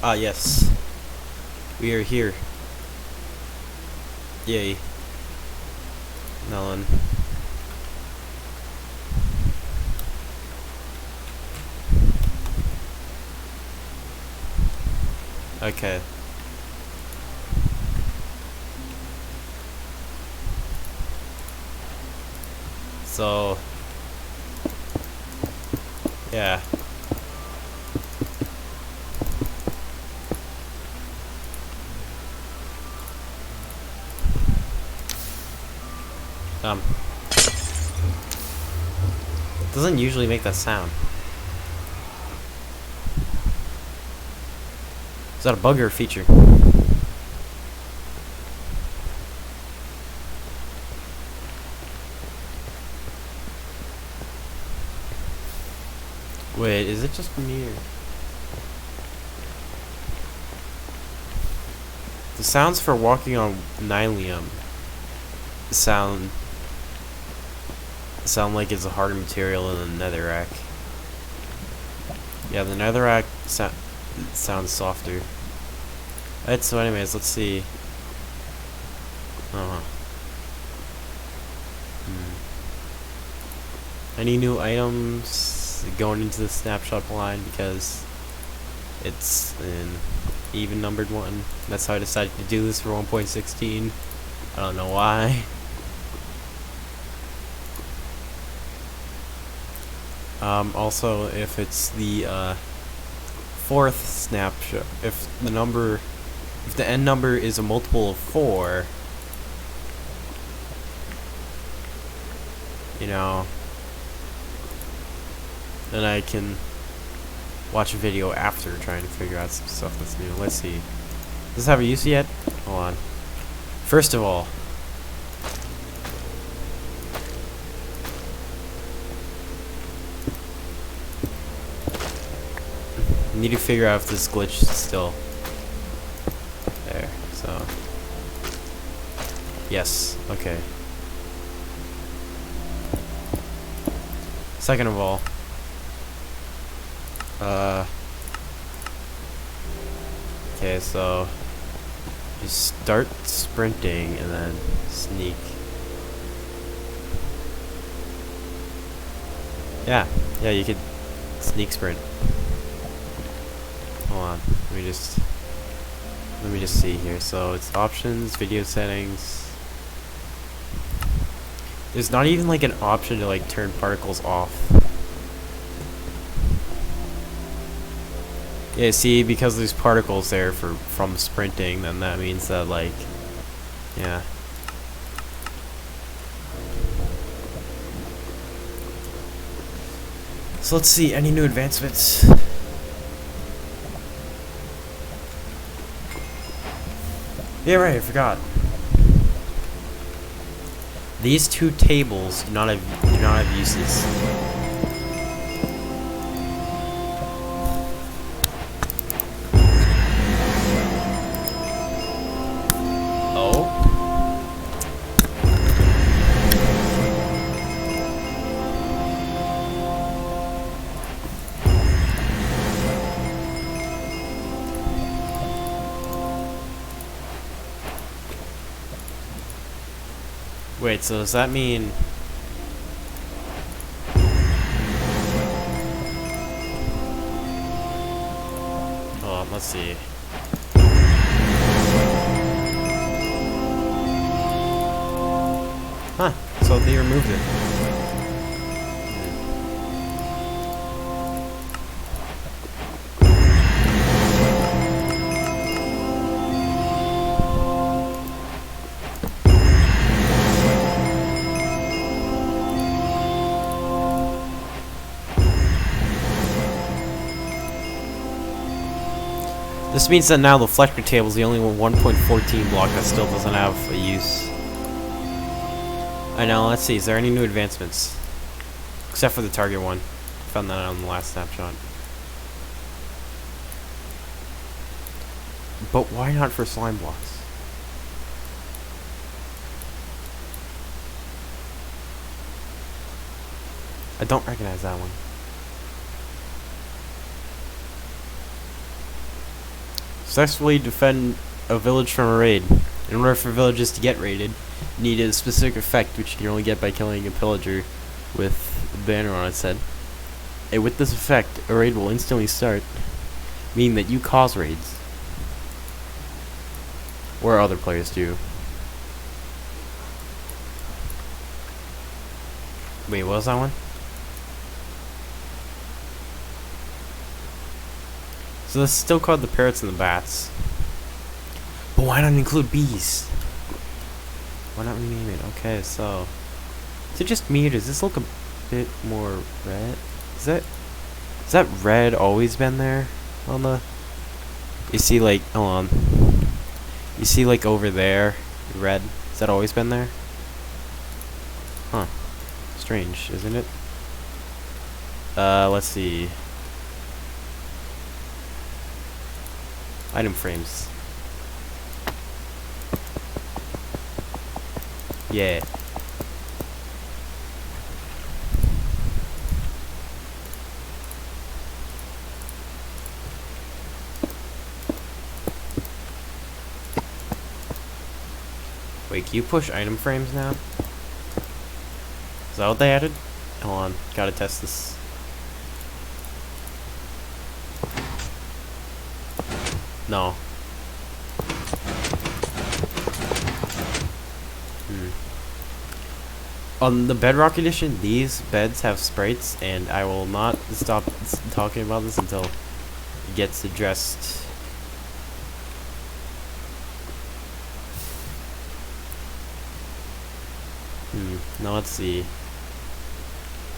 Ah, yes. We are here. Yay. Melon. Okay. So, yeah. It doesn't usually make that sound. Is that a bug or a feature? Wait, is it just me or... The sounds for walking on nylium sound like it's a harder material than the netherrack. Yeah, the netherrack sounds softer. Alright, so anyways, let's see. Any new items going into the snapshot blind, because it's an even numbered one. That's how I decided to do this for 1.16. I don't know why. Also, if it's the fourth snapshot, if the end number is a multiple of 4, you know, then I can watch a video after trying to figure out some stuff that's new. Let's see. Does this have a use yet? Hold on. First of all, I need to figure out if this glitch is still there. So, yes. Okay. Second of all, okay, so just start sprinting and then sneak. Yeah, you could sneak sprint. Hold on, let me just see here. So it's options, video settings. There's not even like an option to like turn particles off. Yeah, see, because there's particles there from sprinting, then that means that, like, yeah. So let's see, any new advancements? Yeah, right, I forgot. These two tables do not have uses. Wait, so does that mean... Oh, let's see. Huh, so they removed it. This means that now the Fletcher table is the only 1.14 block that still doesn't have a use. I know, let's see, is there any new advancements? Except for the target one. Found that on the last snapshot. But why not for slime blocks? I don't recognize that one. Successfully defend a village from a raid. In order for villages to get raided, you need a specific effect which you can only get by killing a pillager with a banner on its head. And with this effect, a raid will instantly start, meaning that you cause raids. Or other players do. Wait, what was that one? So this is still called the parrots and the bats. But why not include bees? Why not rename it? Okay, so is it just me or does this look a bit more red? Has that red always been there on the? You see, like, hold on. You see, like, over there, red. Has that always been there? Huh. Strange, isn't it? Let's see. Item frames. Yeah. Wait, can you push item frames now? Is that what they added? Hold on, gotta test this. No. On the Bedrock Edition, these beds have sprites, and I will not stop talking about this until it gets addressed. Now let's see. Is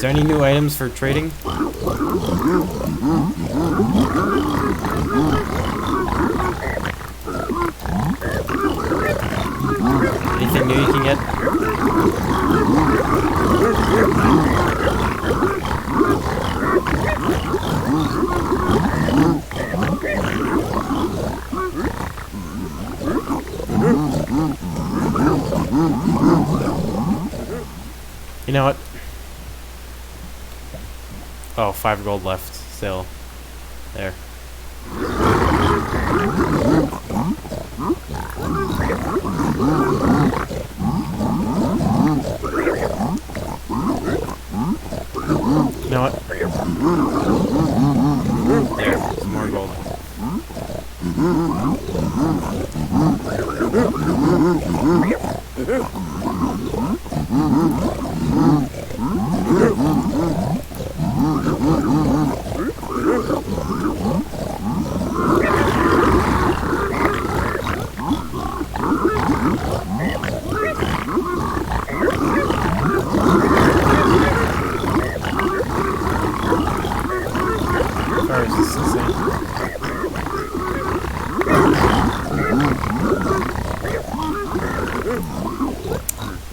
there any new items for trading? Anything new you can get? You know what? Oh, 5 gold left still. There. You know what? There, some more gold.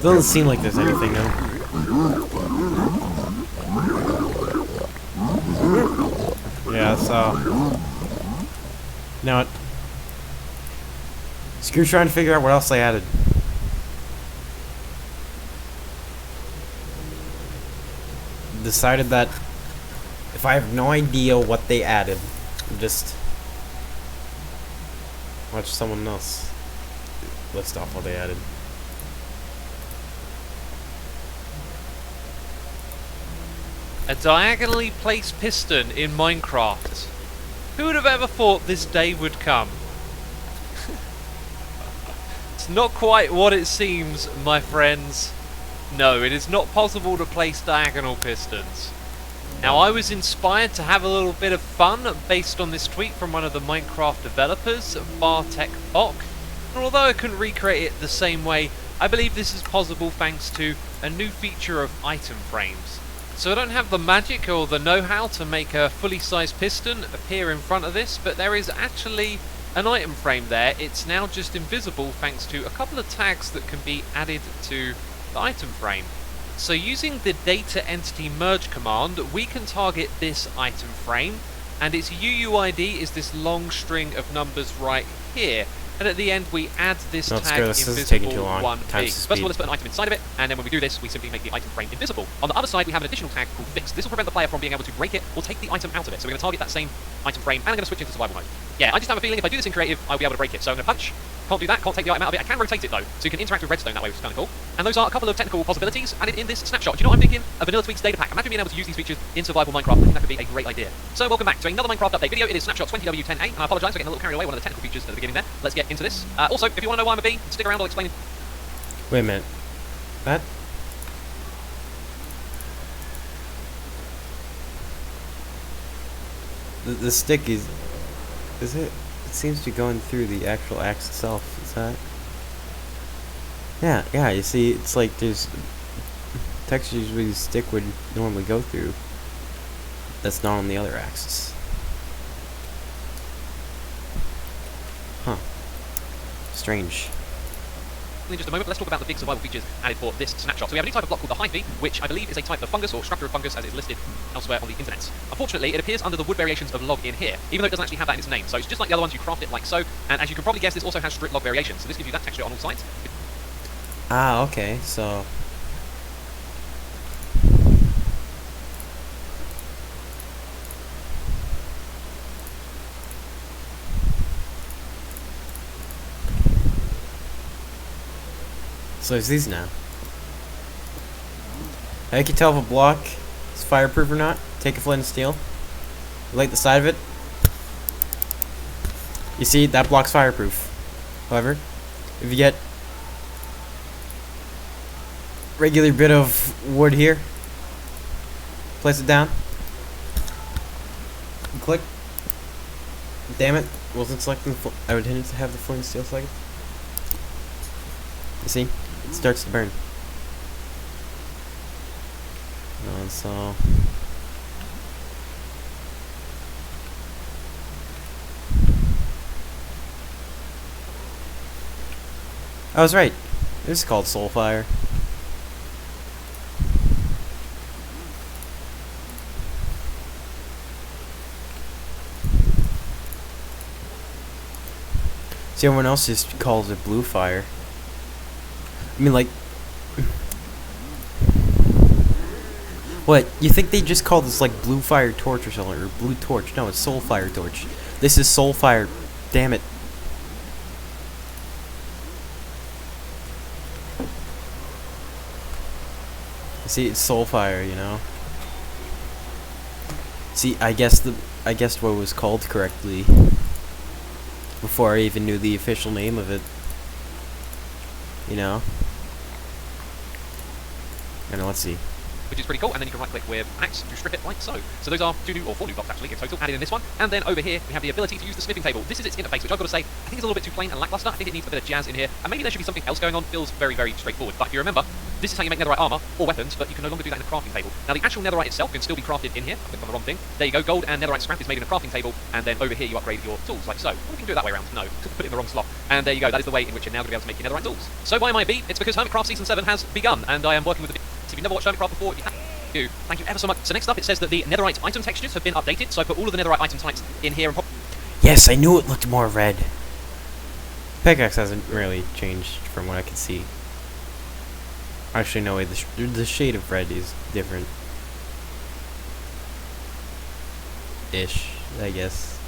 Doesn't seem like there's anything though. Yeah, so you know what? Screw trying to figure out what else they added. Decided that if I have no idea what they added, just watch someone else list off what they added. A diagonally placed piston in Minecraft. Who would have ever thought this day would come? It's not quite what it seems, my friends. No, it is not possible to place diagonal pistons. Now, I was inspired to have a little bit of fun based on this tweet from one of the Minecraft developers, BarTechBok. And although I couldn't recreate it the same way, I believe this is possible thanks to a new feature of item frames. So I don't have the magic or the know-how to make a fully sized piston appear in front of this, but there is actually an item frame there, it's now just invisible thanks to a couple of tags that can be added to the item frame. So using the data entity merge command, we can target this item frame, and its UUID is this long string of numbers right here. And at the end, we add this tag invisible 1p. First of all, let's put an item inside of it, and then when we do this, we simply make the item frame invisible. On the other side, we have an additional tag called fixed. This will prevent the player from being able to break it or take the item out of it. So we're going to target that same item frame, and I'm going to switch into survival mode. Yeah, I just have a feeling if I do this in creative, I'll be able to break it. So I'm going to punch. Can't do that, can't take the item out of it. I can rotate it though, so you can interact with redstone that way, which is kind of cool. And those are a couple of technical possibilities added in this snapshot. Do you know what I'm thinking? A Vanilla Tweaks data pack. Imagine being able to use these features in survival Minecraft. I think that could be a great idea. So welcome back to another Minecraft update video. It is snapshot 20w10A, and I apologise for getting a little carried away, one of the technical features at the beginning there. Let's get into this. Also, if you want to know why I'm a bee, stick around, I'll explain it. Wait a minute. That? The stick is it? It seems to be going through the actual axe itself. Is that? Yeah, you see, it's like there's textures where the stick would normally go through. That's not on the other axis. Huh. Strange. In just a moment, let's talk about the big survival features added for this snapshot. So we have a new type of block called the hyphae, which I believe is a type of fungus or structure of fungus as is listed elsewhere on the internet. Unfortunately, it appears under the wood variations of log in here, even though it doesn't actually have that in its name. So it's just like the other ones, you craft it like so, and as you can probably guess, this also has strip log variations. So this gives you that texture on all sides. Ah, okay, so... So there's these now. I can tell if a block is fireproof or not. Take a flint and steel. Light the side of it. You see, that block's fireproof. However, if you get regular bit of wood here, place it down. Click. Damn it! Wasn't selecting. I would intend to have the flint and steel selected. You see? It starts to burn. So I was right. This is called Soulfire. See, everyone else just calls it Blue Fire. I mean, like, what? You think they just call this like Blue Fire Torch or something, or Blue Torch? No, it's Soul Fire Torch. This is Soul Fire. Damn it. See, it's Soul Fire, you know. See, I guessed what it was called correctly before I even knew the official name of it. You know. And let's see. Which is pretty cool, and then you can right click with an axe to strip it like so. So those are 2 new or 4 new blocks actually in total added in this one. And then over here we have the ability to use the smithing table. This is its interface, which I've got to say, I think it's a little bit too plain and lackluster. I think it needs a bit of jazz in here, and maybe there should be something else going on. Feels very, very straightforward. But if you remember, this is how you make netherite armor or weapons, but you can no longer do that in a crafting table. Now the actual netherite itself can still be crafted in here. I clicked on the wrong thing. There you go, gold and netherite scrap is made in a crafting table, and then over here you upgrade your tools like so. Well, we can do it that way around. No, put it in the wrong slot. And there you go, that is the way in which you're now going to be able to make your netherite tools. So why am I a bee? It's because Hermitcraft Season 7 has begun, and I am working with the bee. So if you've never watched Hermitcraft before, you have to. Thank you ever so much. So next up it says that the netherite item textures have been updated, so I put all of the netherite item types in here and pop. Yes, I knew it looked more red. Pickaxe hasn't really changed from what I can see. Actually, no way, the shade of red is different. Ish, I guess.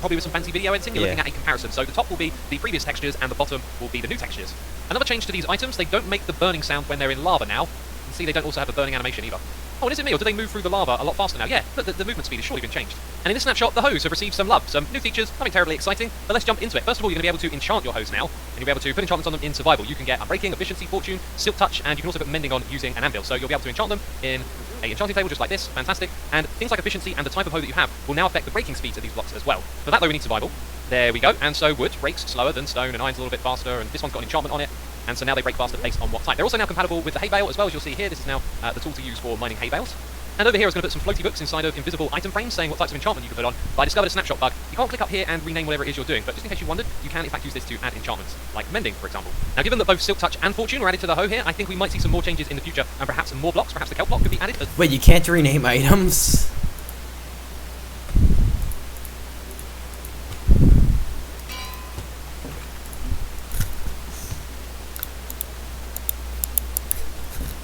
Probably with some fancy video editing, you're looking at a comparison. So the top will be the previous textures and the bottom will be the new textures. Another change to these items, they don't make the burning sound when they're in lava now. And see, they don't also have a burning animation either. Oh, and is it me, or do they move through the lava a lot faster now? Yeah, look, the movement speed has surely been changed. And in this snapshot, the hose have received some love. Some new features, nothing terribly exciting, but let's jump into it. First of all, you're going to be able to enchant your hose now, and you'll be able to put enchantments on them in survival. You can get Unbreaking, Efficiency, Fortune, Silk Touch, and you can also put Mending on using an anvil. So you'll be able to enchant them in a enchanting table just like this, fantastic. And things like Efficiency and the type of hoe that you have will now affect the breaking speeds of these blocks as well. For that though, we need survival. There we go, and so wood breaks slower than stone, and iron's a little bit faster, and this one's got an enchantment on it. And so now they break faster based on what type. They're also now compatible with the hay bale as well, as you'll see here. This is now the tool to use for mining hay bales. And over here I was going to put some floaty books inside of invisible item frames saying what types of enchantment you can put on, but I discovered a snapshot bug. You can't click up here and rename whatever it is you're doing, but just in case you wondered, you can in fact use this to add enchantments, like mending, for example. Now given that both Silk Touch and Fortune were added to the hoe here, I think we might see some more changes in the future, and perhaps some more blocks, perhaps the kelp block could be added. Wait, you can't rename items?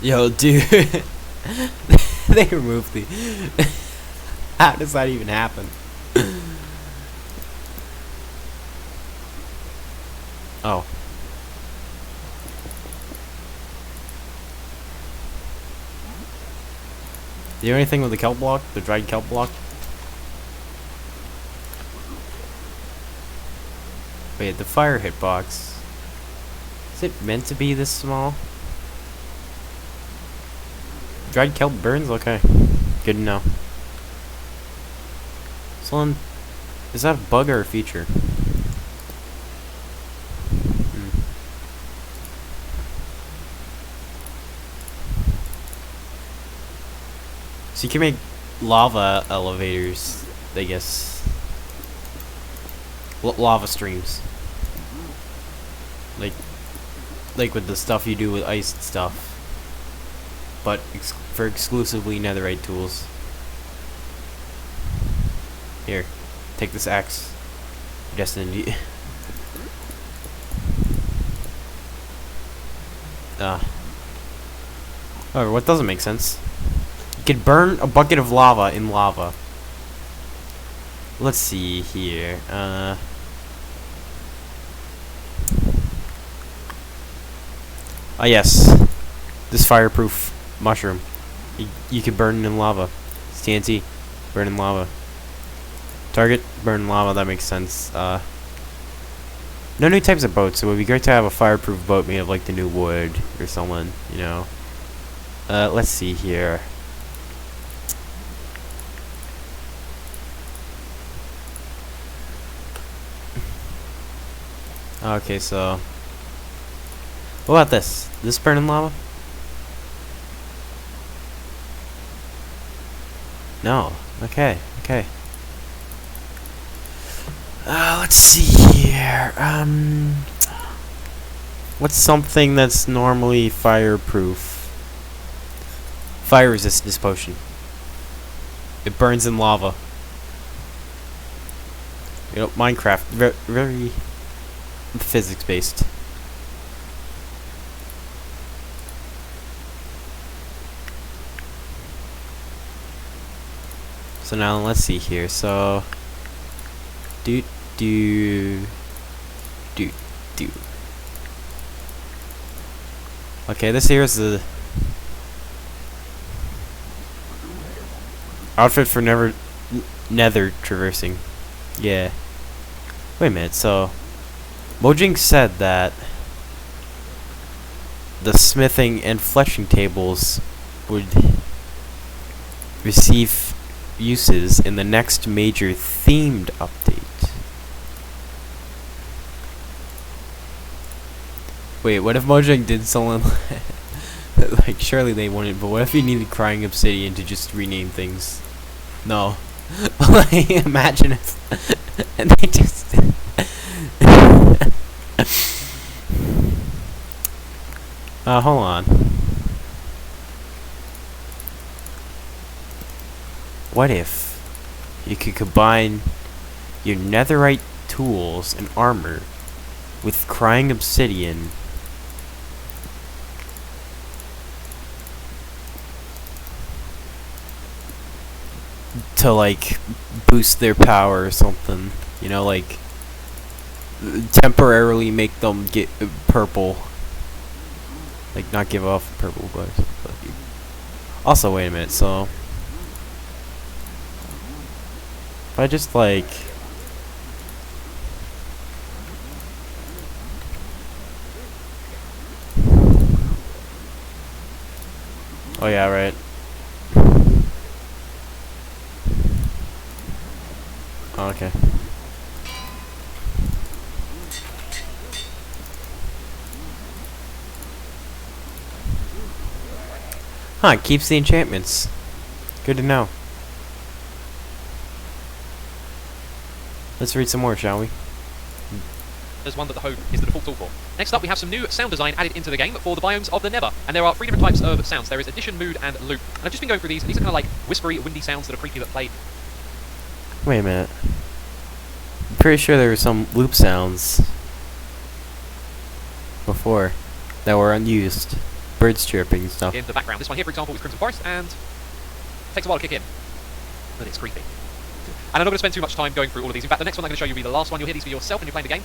Yo, dude. They removed the... How does that even happen? Oh. Do you know anything with the kelp block? The dried kelp block? Wait, the fire hitbox. Is it meant to be this small? Dried kelp burns? Okay. Good to know. So, is that a bug or a feature? So you can make lava elevators, I guess. Lava streams. Like with the stuff you do with ice and stuff. But for exclusively netherite tools. Here, take this axe. Destined. However, what doesn't make sense? You can burn a bucket of lava in lava. Let's see here. Ah, yes. This fireproof mushroom. You can burn it in lava. It's TNT. Burn in lava. Target, burn in lava. That makes sense. No new types of boats. So it would be great to have a fireproof boat made of like the new wood or someone, you know. Let's see here. Okay, so what about this? This burn in lava? No. Okay. Okay. Let's see here. What's something that's normally fireproof? Fire resistance potion. It burns in lava. You know, Minecraft, very physics based. So now let's see here. So do. Okay, this here is the outfit for nether traversing. Yeah. Wait a minute. So Mojang said that the smithing and fleshing tables would receive uses in the next major themed update. Wait, what if Mojang did someone like surely they wouldn't, but what if you needed crying obsidian to just rename things? No. Like, imagine if and they just hold on. What if you could combine your netherite tools and armor with crying obsidian to like boost their power or something, you know, like temporarily make them get purple, like not give off purple, but also wait a minute. So if I just like oh yeah, right. Oh, okay. Huh, it keeps the enchantments. Good to know. Let's read some more, shall we? There's one that the Hogue is the default tool for. Next up, we have some new sound design added into the game for the biomes of the Nether. And there are 3 different types of sounds. There is Addition, Mood, and Loop. And I've just been going through these, and these are kind of like whispery, windy sounds that are creepy that play. Wait a minute. I'm pretty sure there were some loop sounds before that were unused. Birds chirping and stuff. In the background. This one here, for example, is Crimson Forest, and takes a while to kick in. But it's creepy. And I'm not going to spend too much time going through all of these. In fact, the next one I'm going to show you will be the last one. You'll hear these for yourself when you're playing the game.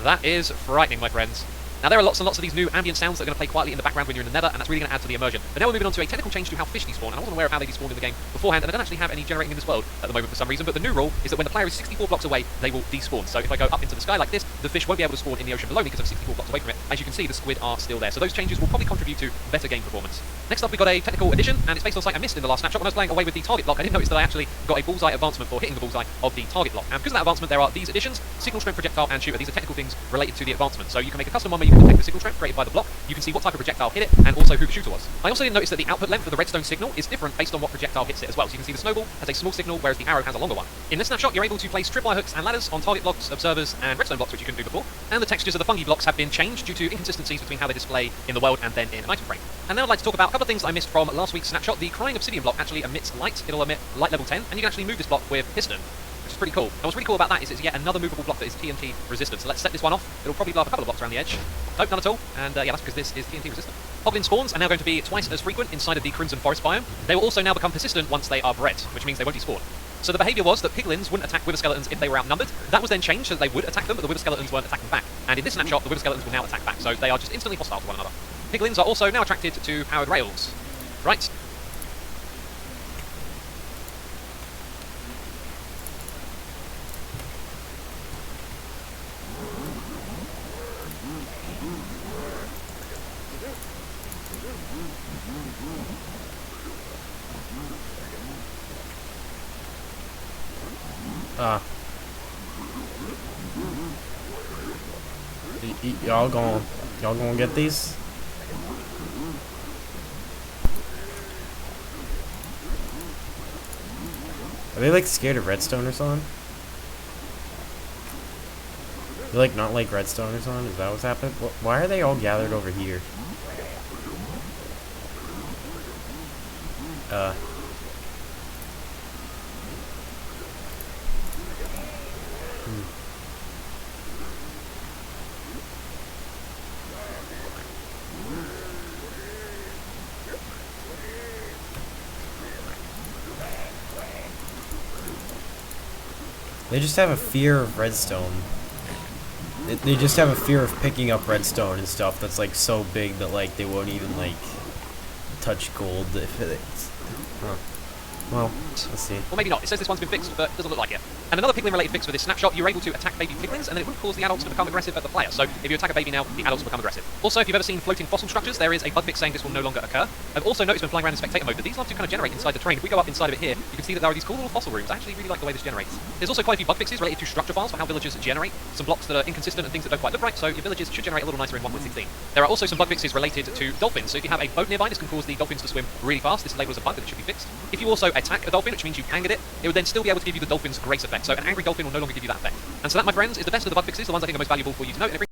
That is frightening, my friends. Now, there are lots and lots of these new ambient sounds that are going to play quietly in the background when you're in the Nether, and that's really going to add to the immersion. But now we're moving on to a technical change to how fish despawn, and I wasn't aware of how they despawned in the game beforehand, and I don't actually have any generating in this world at the moment for some reason, but the new rule is that when the player is 64 blocks away, they will despawn. So if I go up into the sky like this, the fish won't be able to spawn in the ocean below me because I'm 64 blocks away from it. As you can see, the squid are still there. So those changes will probably contribute to better game performance. Next up, we've got a technical addition, and it's based on something I missed in the last snapshot. When I was playing away with the target block, I didn't notice that I actually got a bullseye advancement for hitting the bullseye of the target block. And because of that advancement, there are these additions: signal strength, projectile, and shooter. These are technical things related to the advancement. So you can make a custom one where you can detect the signal strength created by the block. You can see what type of projectile hit it, and also who the shooter was. I also didn't notice that the output length of the redstone signal is different based on what projectile hits it as well. So you can see the snowball has a small signal, whereas the arrow has a longer one. In this snapshot, you're able to place tripwire hooks and ladders on target blocks, observers, and redstone blocks, which you couldn't do before. And the textures of the fungi blocks have been changed due to inconsistencies between how they display in the world and then in an item frame. And now I'd like to talk about a couple of things I missed from last week's snapshot. The crying obsidian block actually emits light. It'll emit light level 10, and you can actually move this block with piston, which is pretty cool. And what's really cool about that is it's yet another movable block that is TNT resistant. So let's set this one off. It'll probably blow up a couple of blocks around the edge. Nope, none at all. And yeah, that's because this is TNT resistant. Hoglin spawns are now going to be twice as frequent inside of the Crimson Forest biome. They will also now become persistent once they are bred, which means they won't despawn. So the behaviour was that piglins wouldn't attack wither skeletons if they were outnumbered. That was then changed so that they would attack them, but the wither skeletons weren't attacking back. And in this snapshot, the wither skeletons will now attack back, so they are just instantly hostile to one another. Piglins are also now attracted to powered rails. Right. Y'all gonna get these? Are they like scared of redstone or something? They like not like redstone or something? Is that what's happened? Why are they all gathered over here? They just have a fear of redstone. They just have a fear of picking up redstone and stuff that's like so big that like they won't even like touch gold if it's... Huh. Well, let's see. Or maybe not. It says this one's been fixed, but doesn't look like it. And another piglin-related fix for this snapshot, you're able to attack baby piglins, and then it wouldn't cause the adults to become aggressive at the player. So if you attack a baby now, the adults will become aggressive. Also, if you've ever seen floating fossil structures, there is a bug fix saying this will no longer occur. I've also noticed when flying around in spectator mode that these love to kind of generate inside the terrain. If we go up inside of it here, you can see that there are these cool little fossil rooms. I actually really like the way this generates. There's also quite a few bug fixes related to structure files for how villagers generate some blocks that are inconsistent and things that don't quite look right, so your villages should generate a little nicer in 1.16. There are also some bug fixes related to dolphins. So if you have a boat nearby, this can cause the dolphins to swim really fast. This is labelled as a bug, but it should be fixed. If you also attack a dolphin, which means you angered it, it would then still be able to give you the dolphin's grace effect. So an angry dolphin will no longer give you that effect. And so that, my friends, is the best of the bug fixes, the ones I think are most valuable for you to know.